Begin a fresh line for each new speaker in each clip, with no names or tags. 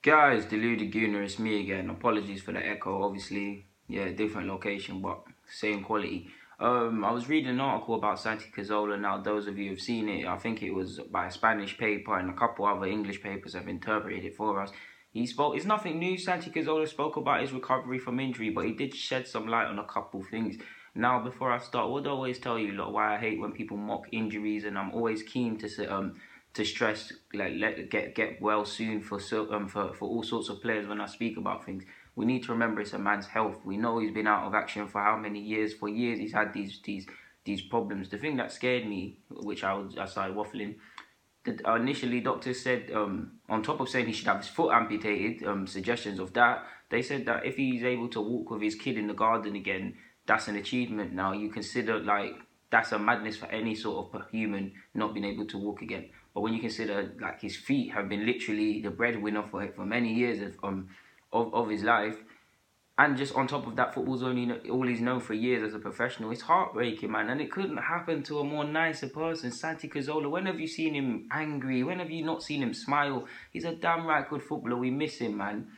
Guys, Deluded Gooner, it's me again. Apologies for the echo, obviously. Yeah, different location, but same quality. I was reading an article about Santi Cazorla. Now, those of you who've seen it, I think it was by a Spanish paper and a couple other English papers have interpreted it for us. He spoke, it's nothing new. Santi Cazorla spoke about his recovery from injury, but he did shed some light on a couple things. Now, before I start, I would always tell you, look, why I hate when people mock injuries, and I'm always keen to stress, like, get well soon for all sorts of players. When I speak about things, we need to remember it's a man's health. We know he's been out of action for how many years? For years he's had these problems. The thing that scared me, which I started waffling, that initially doctors said, on top of saying he should have his foot amputated, suggestions of that, they said that if he's able to walk with his kid in the garden again, that's an achievement. Now you consider, like, that's a madness for any sort of human not being able to walk again. But when you consider, like, his feet have been literally the breadwinner for many years of his life, and just on top of that, football's only all he's known for years as a professional. It's heartbreaking, man, and it couldn't happen to a more nicer person. Santi Cazorla, when have you seen him angry? When have you not seen him smile? He's a damn right good footballer. We miss him, man.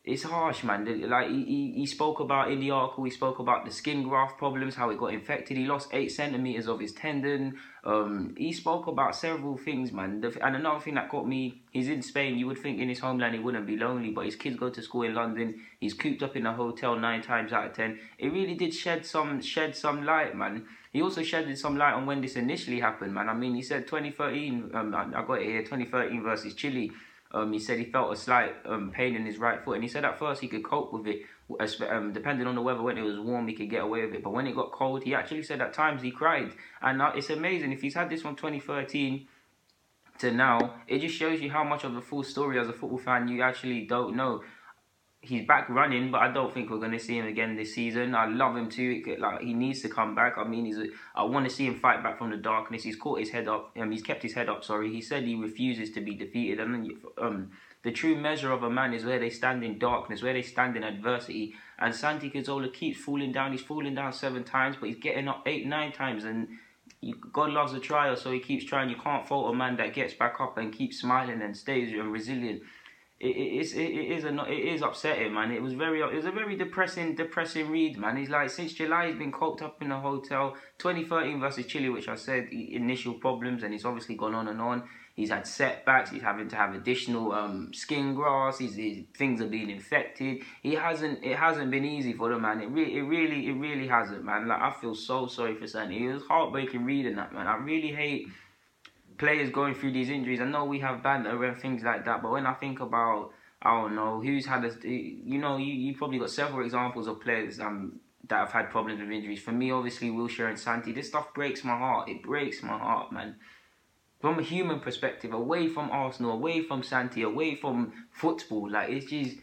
It's harsh, man. Like, he spoke about, in the article, he spoke about the skin graft problems, how it got infected. He lost 8 centimeters of his tendon. He spoke about several things, man. And another thing that got me, he's in Spain. You would think in his homeland he wouldn't be lonely, but his kids go to school in London. He's cooped up in a hotel 9 times out of 10. It really did shed some light, man. He also shedded some light on when this initially happened, man. I mean, he said 2013, I got it here, 2013 versus Chile. He said he felt a slight pain in his right foot, and he said at first he could cope with it, depending on the weather. When it was warm, he could get away with it, but when it got cold, he actually said at times he cried. And it's amazing, if he's had this from 2013 to now, it just shows you how much of the full story as a football fan you actually don't know. He's back running, but I don't think we're going to see him again this season. I love him too. Like, he needs to come back. I mean, I want to see him fight back from the darkness. He's caught his head up. He's kept his head up. Sorry, he said he refuses to be defeated. And the true measure of a man is where they stand in darkness, where they stand in adversity. And Santi Cazorla keeps falling down. He's fallen down 7 times, but he's getting up 8, 9 times. And God loves a trial, so he keeps trying. You can't fault a man that gets back up and keeps smiling and stays resilient. It is upsetting, man. It was a very depressing read, man. He's like, since July he's been coked up in a hotel. 2013 versus Chile, which I said initial problems, and it's obviously gone on and on. He's had setbacks. He's having to have additional skin grafts. His things are being infected. It hasn't been easy for the man. It really hasn't, man. Like, I feel so sorry for Santi. It was heartbreaking reading that, man. I really hate players going through these injuries. I know we have banter and things like that, but when I think about, I don't know, who's had a, you probably got several examples of players that have had problems with injuries. For me, obviously, Wilshere and Santi, this stuff breaks my heart. It breaks my heart, man. From a human perspective, away from Arsenal, away from Santi, away from football, like, it's just,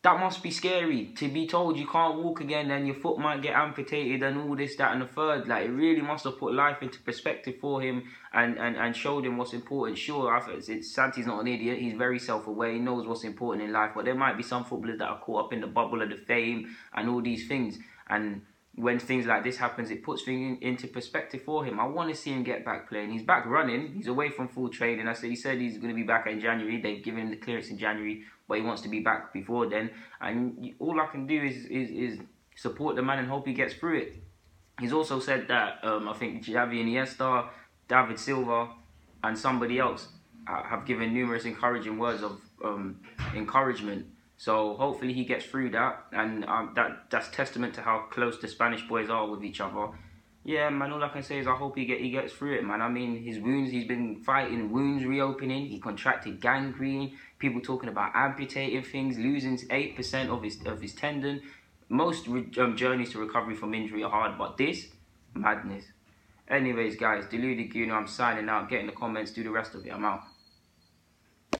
that must be scary, to be told you can't walk again and your foot might get amputated and all this, that and the third. Like, it really must have put life into perspective for him and showed him what's important. Sure, Santi's not an idiot. He's very self-aware. He knows what's important in life. But there might be some footballers that are caught up in the bubble of the fame and all these things. And when things like this happens, it puts things into perspective for him. I want to see him get back playing. He's back running. He's away from full training. He said he's going to be back in January. They've given him the clearance in January, but he wants to be back before then. And all I can do is support the man and hope he gets through it. He's also said that I think Xavi, Iniesta, David Silva, and somebody else have given numerous encouraging words of encouragement. So hopefully he gets through that, and that's testament to how close the Spanish boys are with each other. Yeah, man, all I can say is I hope he gets through it, man. I mean, his wounds, he's been fighting wounds reopening. He contracted gangrene. People talking about amputating things, losing 8% of his tendon. Most journeys to recovery from injury are hard, but this, madness. Anyways, guys, Deluded Gooner, I'm signing out. Get in the comments, do the rest of it. I'm out.